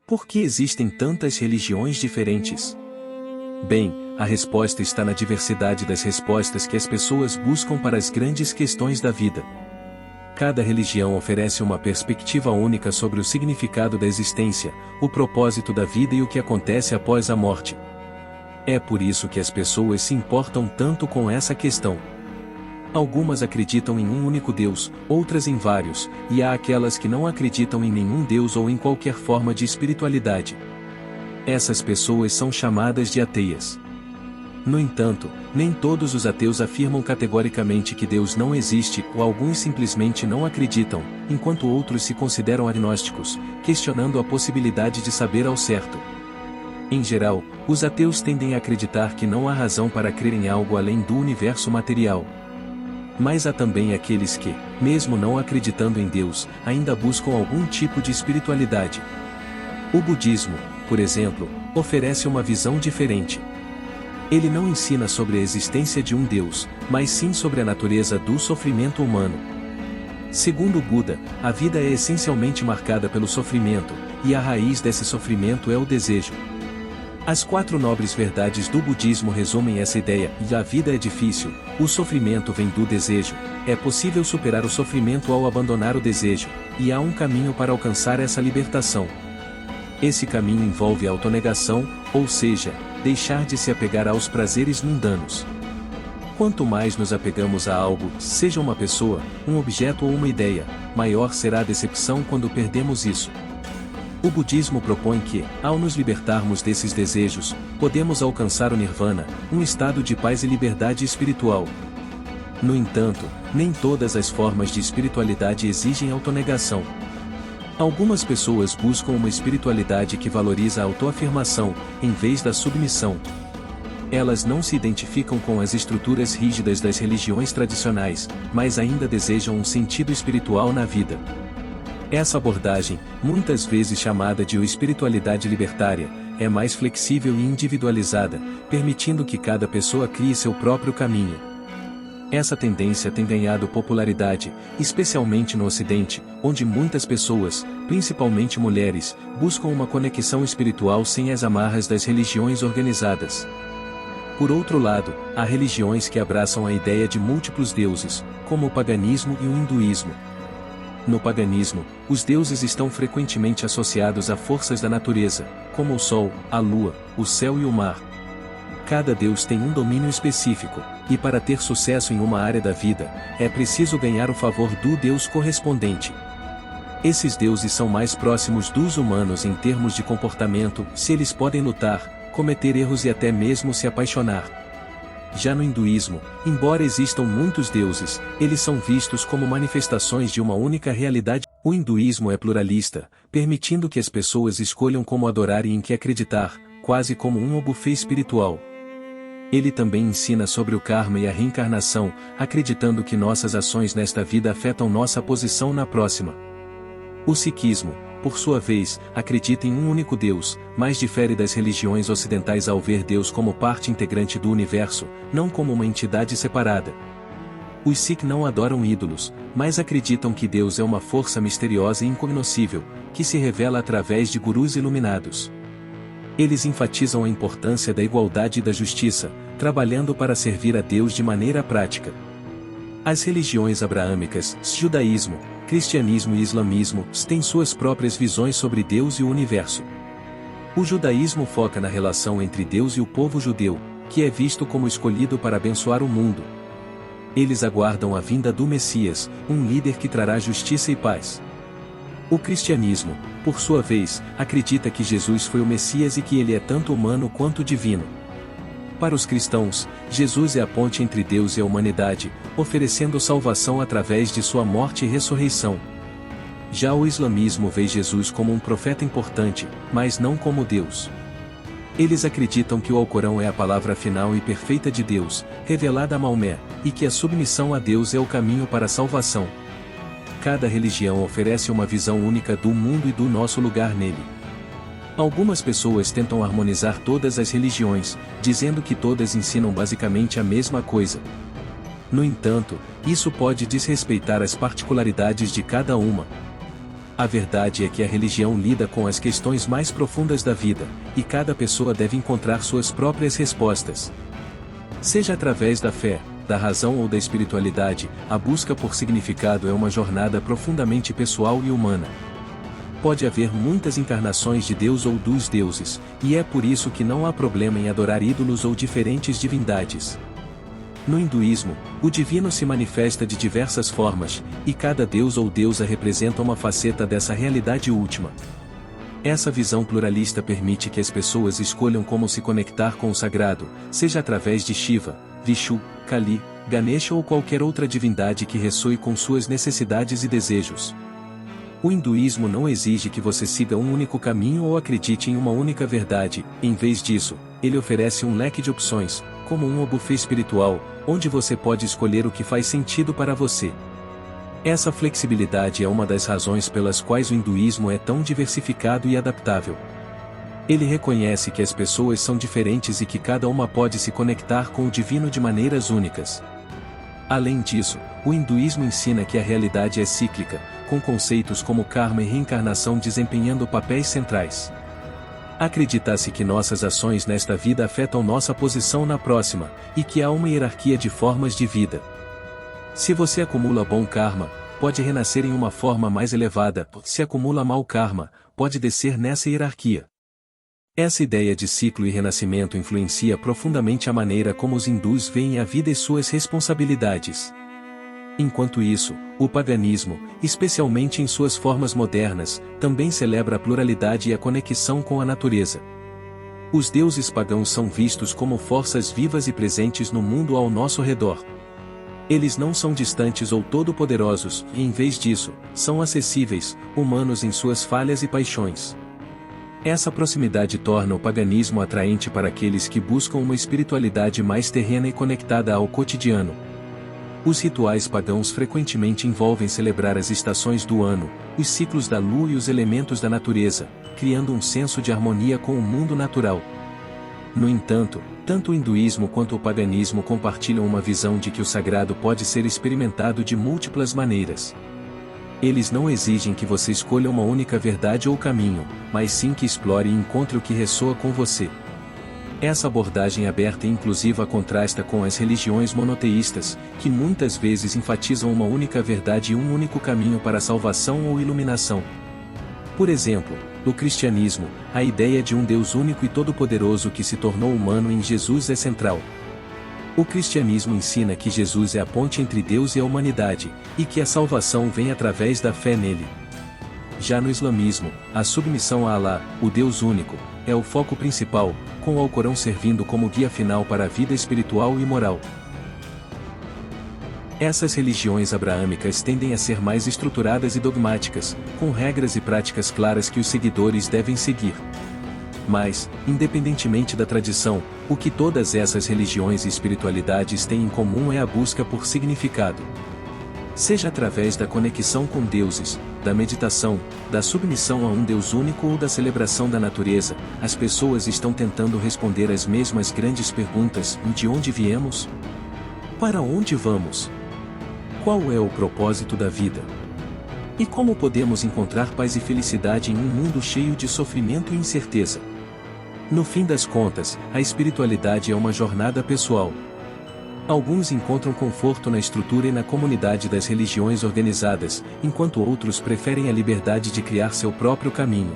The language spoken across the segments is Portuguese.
Por que existem tantas religiões diferentes? Bem, a resposta está na diversidade das respostas que as pessoas buscam para as grandes questões da vida. Cada religião oferece uma perspectiva única sobre o significado da existência, o propósito da vida e o que acontece após a morte. É por isso que as pessoas se importam tanto com essa questão. Algumas acreditam em um único Deus, outras em vários, e há aquelas que não acreditam em nenhum Deus ou em qualquer forma de espiritualidade. Essas pessoas são chamadas de ateias. No entanto, nem todos os ateus afirmam categoricamente que Deus não existe, ou alguns simplesmente não acreditam, enquanto outros se consideram agnósticos, questionando a possibilidade de saber ao certo. Em geral, os ateus tendem a acreditar que não há razão para crer em algo além do universo material. Mas há também aqueles que, mesmo não acreditando em Deus, ainda buscam algum tipo de espiritualidade. O budismo, por exemplo, oferece uma visão diferente. Ele não ensina sobre a existência de um Deus, mas sim sobre a natureza do sofrimento humano. Segundo Buda, a vida é essencialmente marcada pelo sofrimento, e a raiz desse sofrimento é o desejo. As 4 nobres verdades do budismo resumem essa ideia: a vida é difícil, o sofrimento vem do desejo, é possível superar o sofrimento ao abandonar o desejo, e há um caminho para alcançar essa libertação. Esse caminho envolve a autonegação, ou seja, deixar de se apegar aos prazeres mundanos. Quanto mais nos apegamos a algo, seja uma pessoa, um objeto ou uma ideia, maior será a decepção quando perdemos isso. O budismo propõe que, ao nos libertarmos desses desejos, podemos alcançar o nirvana, um estado de paz e liberdade espiritual. No entanto, nem todas as formas de espiritualidade exigem autonegação. Algumas pessoas buscam uma espiritualidade que valoriza a autoafirmação, em vez da submissão. Elas não se identificam com as estruturas rígidas das religiões tradicionais, mas ainda desejam um sentido espiritual na vida. Essa abordagem, muitas vezes chamada de espiritualidade libertária, é mais flexível e individualizada, permitindo que cada pessoa crie seu próprio caminho. Essa tendência tem ganhado popularidade, especialmente no Ocidente, onde muitas pessoas, principalmente mulheres, buscam uma conexão espiritual sem as amarras das religiões organizadas. Por outro lado, há religiões que abraçam a ideia de múltiplos deuses, como o paganismo e o hinduísmo. No paganismo, os deuses estão frequentemente associados a forças da natureza, como o sol, a lua, o céu e o mar. Cada deus tem um domínio específico, e para ter sucesso em uma área da vida, é preciso ganhar o favor do deus correspondente. Esses deuses são mais próximos dos humanos em termos de comportamento, se eles podem lutar, cometer erros e até mesmo se apaixonar. Já no hinduísmo, embora existam muitos deuses, eles são vistos como manifestações de uma única realidade. O hinduísmo é pluralista, permitindo que as pessoas escolham como adorar e em que acreditar, quase como um buffet espiritual. Ele também ensina sobre o karma e a reencarnação, acreditando que nossas ações nesta vida afetam nossa posição na próxima. O sikhismo, por sua vez, acredita em um único Deus, mas difere das religiões ocidentais ao ver Deus como parte integrante do universo, não como uma entidade separada. Os Sikh não adoram ídolos, mas acreditam que Deus é uma força misteriosa e incognoscível, que se revela através de gurus iluminados. Eles enfatizam a importância da igualdade e da justiça, trabalhando para servir a Deus de maneira prática. As religiões abraâmicas, judaísmo, cristianismo e islamismo, têm suas próprias visões sobre Deus e o universo. O judaísmo foca na relação entre Deus e o povo judeu, que é visto como escolhido para abençoar o mundo. Eles aguardam a vinda do Messias, um líder que trará justiça e paz. O cristianismo, por sua vez, acredita que Jesus foi o Messias e que ele é tanto humano quanto divino. Para os cristãos, Jesus é a ponte entre Deus e a humanidade, oferecendo salvação através de sua morte e ressurreição. Já o islamismo vê Jesus como um profeta importante, mas não como Deus. Eles acreditam que o Alcorão é a palavra final e perfeita de Deus, revelada a Maomé, e que a submissão a Deus é o caminho para a salvação. Cada religião oferece uma visão única do mundo e do nosso lugar nele. Algumas pessoas tentam harmonizar todas as religiões, dizendo que todas ensinam basicamente a mesma coisa. No entanto, isso pode desrespeitar as particularidades de cada uma. A verdade é que a religião lida com as questões mais profundas da vida, e cada pessoa deve encontrar suas próprias respostas. Seja através da fé, da razão ou da espiritualidade, a busca por significado é uma jornada profundamente pessoal e humana. Pode haver muitas encarnações de Deus ou dos deuses, e é por isso que não há problema em adorar ídolos ou diferentes divindades. No hinduísmo, o divino se manifesta de diversas formas, e cada deus ou deusa representa uma faceta dessa realidade última. Essa visão pluralista permite que as pessoas escolham como se conectar com o sagrado, seja através de Shiva, Vishnu, Kali, Ganesha ou qualquer outra divindade que ressoe com suas necessidades e desejos. O hinduísmo não exige que você siga um único caminho ou acredite em uma única verdade, em vez disso, ele oferece um leque de opções, como um buffet espiritual, onde você pode escolher o que faz sentido para você. Essa flexibilidade é uma das razões pelas quais o hinduísmo é tão diversificado e adaptável. Ele reconhece que as pessoas são diferentes e que cada uma pode se conectar com o divino de maneiras únicas. Além disso, o hinduísmo ensina que a realidade é cíclica, com conceitos como karma e reencarnação desempenhando papéis centrais. Acredita-se que nossas ações nesta vida afetam nossa posição na próxima, e que há uma hierarquia de formas de vida. Se você acumula bom karma, pode renascer em uma forma mais elevada, se acumula mau karma, pode descer nessa hierarquia. Essa ideia de ciclo e renascimento influencia profundamente a maneira como os hindus veem a vida e suas responsabilidades. Enquanto isso, o paganismo, especialmente em suas formas modernas, também celebra a pluralidade e a conexão com a natureza. Os deuses pagãos são vistos como forças vivas e presentes no mundo ao nosso redor. Eles não são distantes ou todo-poderosos, e em vez disso, são acessíveis, humanos em suas falhas e paixões. Essa proximidade torna o paganismo atraente para aqueles que buscam uma espiritualidade mais terrena e conectada ao cotidiano. Os rituais pagãos frequentemente envolvem celebrar as estações do ano, os ciclos da lua e os elementos da natureza, criando um senso de harmonia com o mundo natural. No entanto, tanto o hinduísmo quanto o paganismo compartilham uma visão de que o sagrado pode ser experimentado de múltiplas maneiras. Eles não exigem que você escolha uma única verdade ou caminho, mas sim que explore e encontre o que ressoa com você. Essa abordagem aberta e inclusiva contrasta com as religiões monoteístas, que muitas vezes enfatizam uma única verdade e um único caminho para a salvação ou iluminação. Por exemplo, no cristianismo, a ideia de um Deus único e todo-poderoso que se tornou humano em Jesus é central. O cristianismo ensina que Jesus é a ponte entre Deus e a humanidade, e que a salvação vem através da fé nele. Já no islamismo, a submissão a Alá, o Deus único, é o foco principal, com o Alcorão servindo como guia final para a vida espiritual e moral. Essas religiões abraâmicas tendem a ser mais estruturadas e dogmáticas, com regras e práticas claras que os seguidores devem seguir. Mas, independentemente da tradição, o que todas essas religiões e espiritualidades têm em comum é a busca por significado. Seja através da conexão com deuses, da meditação, da submissão a um Deus único ou da celebração da natureza, as pessoas estão tentando responder as mesmas grandes perguntas: de onde viemos? Para onde vamos? Qual é o propósito da vida? E como podemos encontrar paz e felicidade em um mundo cheio de sofrimento e incerteza? No fim das contas, a espiritualidade é uma jornada pessoal. Alguns encontram conforto na estrutura e na comunidade das religiões organizadas, enquanto outros preferem a liberdade de criar seu próprio caminho.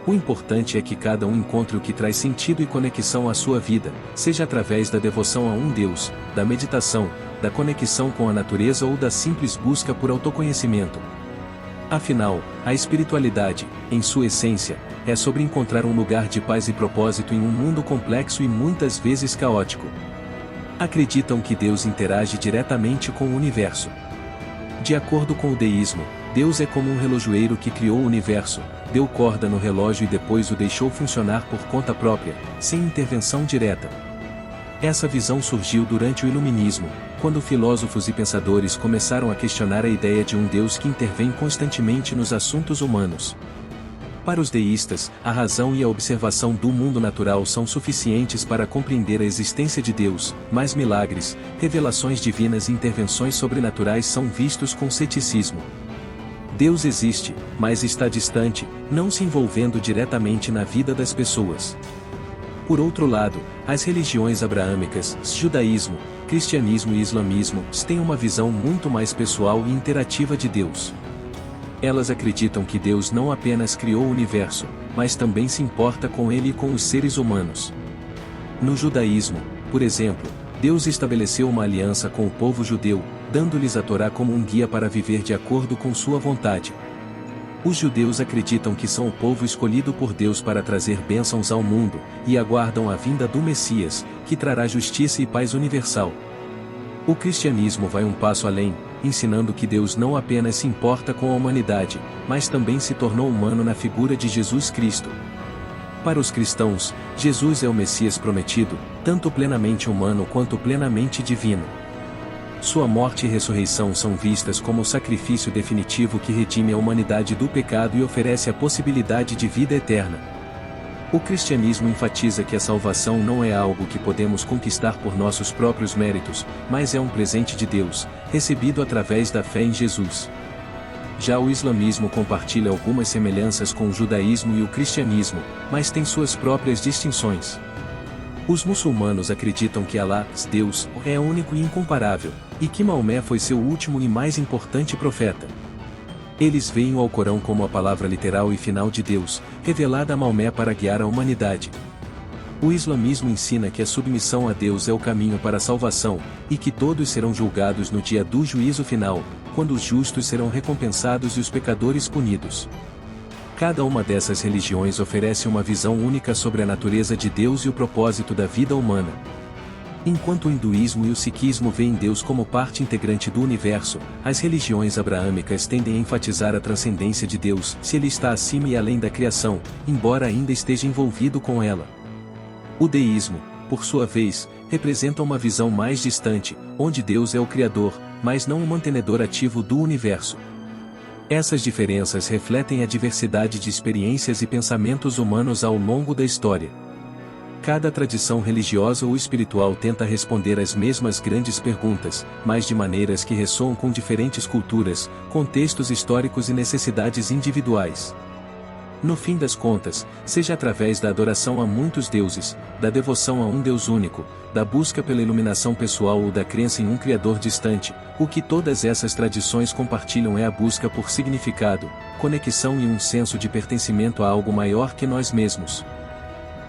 O importante é que cada um encontre o que traz sentido e conexão à sua vida, seja através da devoção a um Deus, da meditação, da conexão com a natureza ou da simples busca por autoconhecimento. Afinal, a espiritualidade, em sua essência, é sobre encontrar um lugar de paz e propósito em um mundo complexo e muitas vezes caótico. Acreditam que Deus interage diretamente com o universo. De acordo com o deísmo, Deus é como um relojoeiro que criou o universo, deu corda no relógio e depois o deixou funcionar por conta própria, sem intervenção direta. Essa visão surgiu durante o Iluminismo, quando filósofos e pensadores começaram a questionar a ideia de um Deus que intervém constantemente nos assuntos humanos. Para os deístas, a razão e a observação do mundo natural são suficientes para compreender a existência de Deus, mas milagres, revelações divinas e intervenções sobrenaturais são vistos com ceticismo. Deus existe, mas está distante, não se envolvendo diretamente na vida das pessoas. Por outro lado, as religiões abraâmicas, judaísmo, cristianismo e islamismo, têm uma visão muito mais pessoal e interativa de Deus. Elas acreditam que Deus não apenas criou o universo, mas também se importa com ele e com os seres humanos. No judaísmo, por exemplo, Deus estabeleceu uma aliança com o povo judeu, dando-lhes a Torá como um guia para viver de acordo com sua vontade. Os judeus acreditam que são o povo escolhido por Deus para trazer bênçãos ao mundo, e aguardam a vinda do Messias, que trará justiça e paz universal. O cristianismo vai um passo além, ensinando que Deus não apenas se importa com a humanidade, mas também se tornou humano na figura de Jesus Cristo. Para os cristãos, Jesus é o Messias prometido, tanto plenamente humano quanto plenamente divino. Sua morte e ressurreição são vistas como o sacrifício definitivo que redime a humanidade do pecado e oferece a possibilidade de vida eterna. O cristianismo enfatiza que a salvação não é algo que podemos conquistar por nossos próprios méritos, mas é um presente de Deus, recebido através da fé em Jesus. Já o islamismo compartilha algumas semelhanças com o judaísmo e o cristianismo, mas tem suas próprias distinções. Os muçulmanos acreditam que Alá, Deus, é único e incomparável, e que Maomé foi seu último e mais importante profeta. Eles veem o Alcorão como a palavra literal e final de Deus, revelada a Maomé para guiar a humanidade. O islamismo ensina que a submissão a Deus é o caminho para a salvação, e que todos serão julgados no dia do juízo final, quando os justos serão recompensados e os pecadores punidos. Cada uma dessas religiões oferece uma visão única sobre a natureza de Deus e o propósito da vida humana. Enquanto o hinduísmo e o sikhismo veem Deus como parte integrante do universo, as religiões abraâmicas tendem a enfatizar a transcendência de Deus, se ele está acima e além da criação, embora ainda esteja envolvido com ela. O deísmo, por sua vez, representa uma visão mais distante, onde Deus é o Criador, mas não o mantenedor ativo do universo. Essas diferenças refletem a diversidade de experiências e pensamentos humanos ao longo da história. Cada tradição religiosa ou espiritual tenta responder às mesmas grandes perguntas, mas de maneiras que ressoam com diferentes culturas, contextos históricos e necessidades individuais. No fim das contas, seja através da adoração a muitos deuses, da devoção a um Deus único, da busca pela iluminação pessoal ou da crença em um Criador distante, o que todas essas tradições compartilham é a busca por significado, conexão e um senso de pertencimento a algo maior que nós mesmos.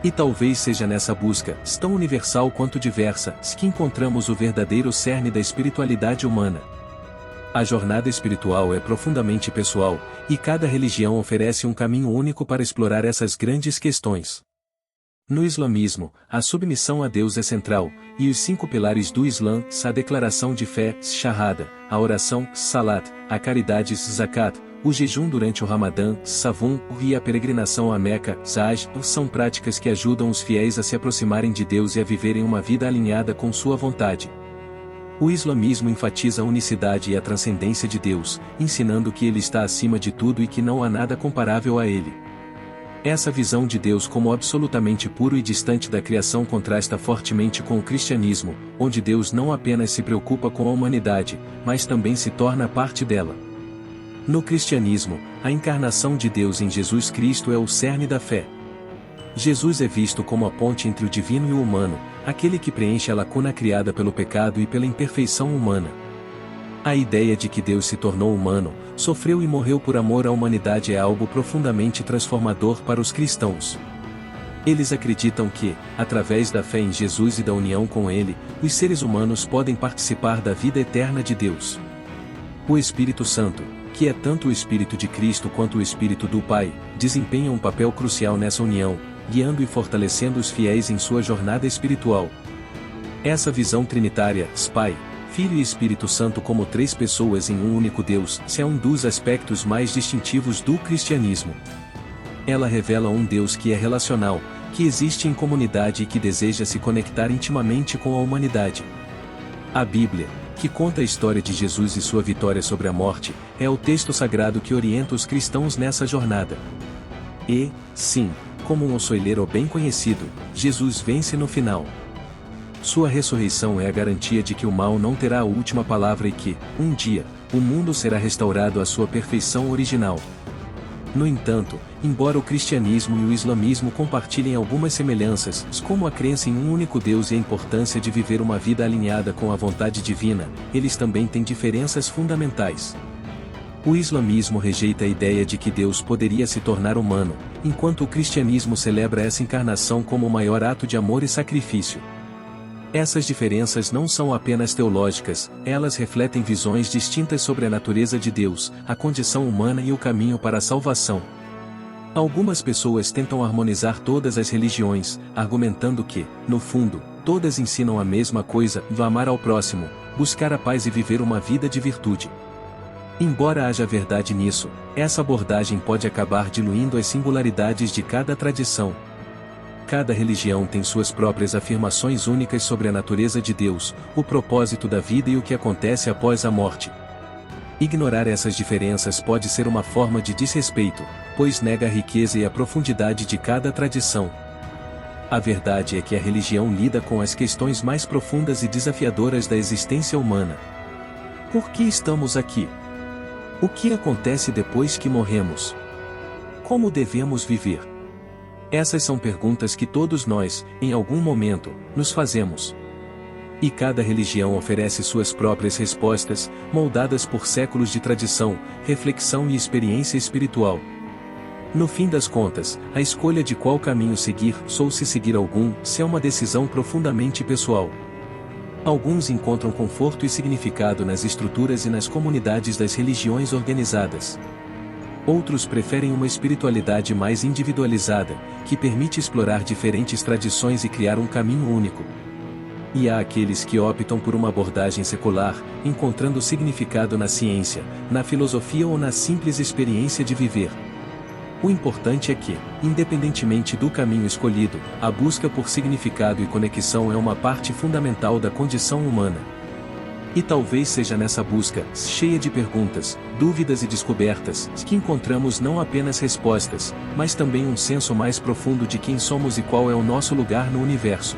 E talvez seja nessa busca, tão universal quanto diversa, que encontramos o verdadeiro cerne da espiritualidade humana. A jornada espiritual é profundamente pessoal, e cada religião oferece um caminho único para explorar essas grandes questões. No islamismo, a submissão a Deus é central, e os 5 pilares do Islã, a declaração de fé, shahada, a oração, salat, a caridade, zakat, o jejum durante o Ramadã, Savum, e a peregrinação a Meca, Hajj, são práticas que ajudam os fiéis a se aproximarem de Deus e a viverem uma vida alinhada com sua vontade. O islamismo enfatiza a unicidade e a transcendência de Deus, ensinando que ele está acima de tudo e que não há nada comparável a ele. Essa visão de Deus como absolutamente puro e distante da criação contrasta fortemente com o cristianismo, onde Deus não apenas se preocupa com a humanidade, mas também se torna parte dela. No cristianismo, a encarnação de Deus em Jesus Cristo é o cerne da fé. Jesus é visto como a ponte entre o divino e o humano, aquele que preenche a lacuna criada pelo pecado e pela imperfeição humana. A ideia de que Deus se tornou humano, sofreu e morreu por amor à humanidade é algo profundamente transformador para os cristãos. Eles acreditam que, através da fé em Jesus e da união com Ele, os seres humanos podem participar da vida eterna de Deus. O Espírito Santo, que é tanto o Espírito de Cristo quanto o Espírito do Pai, desempenha um papel crucial nessa união, guiando e fortalecendo os fiéis em sua jornada espiritual. Essa visão trinitária, Pai, Filho e Espírito Santo como 3 pessoas em um único Deus, é um dos aspectos mais distintivos do cristianismo. Ela revela um Deus que é relacional, que existe em comunidade e que deseja se conectar intimamente com a humanidade. A Bíblia, que conta a história de Jesus e sua vitória sobre a morte, é o texto sagrado que orienta os cristãos nessa jornada. E, sim, como um açougueiro bem conhecido, Jesus vence no final. Sua ressurreição é a garantia de que o mal não terá a última palavra e que, um dia, o mundo será restaurado à sua perfeição original. No entanto, embora o cristianismo e o islamismo compartilhem algumas semelhanças, como a crença em um único Deus e a importância de viver uma vida alinhada com a vontade divina, eles também têm diferenças fundamentais. O islamismo rejeita a ideia de que Deus poderia se tornar humano, enquanto o cristianismo celebra essa encarnação como o maior ato de amor e sacrifício. Essas diferenças não são apenas teológicas, elas refletem visões distintas sobre a natureza de Deus, a condição humana e o caminho para a salvação. Algumas pessoas tentam harmonizar todas as religiões, argumentando que, no fundo, todas ensinam a mesma coisa: amar ao próximo, buscar a paz e viver uma vida de virtude. Embora haja verdade nisso, essa abordagem pode acabar diluindo as singularidades de cada tradição. Cada religião tem suas próprias afirmações únicas sobre a natureza de Deus, o propósito da vida e o que acontece após a morte. Ignorar essas diferenças pode ser uma forma de desrespeito, pois nega a riqueza e a profundidade de cada tradição. A verdade é que a religião lida com as questões mais profundas e desafiadoras da existência humana. Por que estamos aqui? O que acontece depois que morremos? Como devemos viver? Essas são perguntas que todos nós, em algum momento, nos fazemos. E cada religião oferece suas próprias respostas, moldadas por séculos de tradição, reflexão e experiência espiritual. No fim das contas, a escolha de qual caminho seguir, ou se seguir algum, é uma decisão profundamente pessoal. Alguns encontram conforto e significado nas estruturas e nas comunidades das religiões organizadas. Outros preferem uma espiritualidade mais individualizada, que permite explorar diferentes tradições e criar um caminho único. E há aqueles que optam por uma abordagem secular, encontrando significado na ciência, na filosofia ou na simples experiência de viver. O importante é que, independentemente do caminho escolhido, a busca por significado e conexão é uma parte fundamental da condição humana. E talvez seja nessa busca, cheia de perguntas, dúvidas e descobertas, que encontramos não apenas respostas, mas também um senso mais profundo de quem somos e qual é o nosso lugar no universo.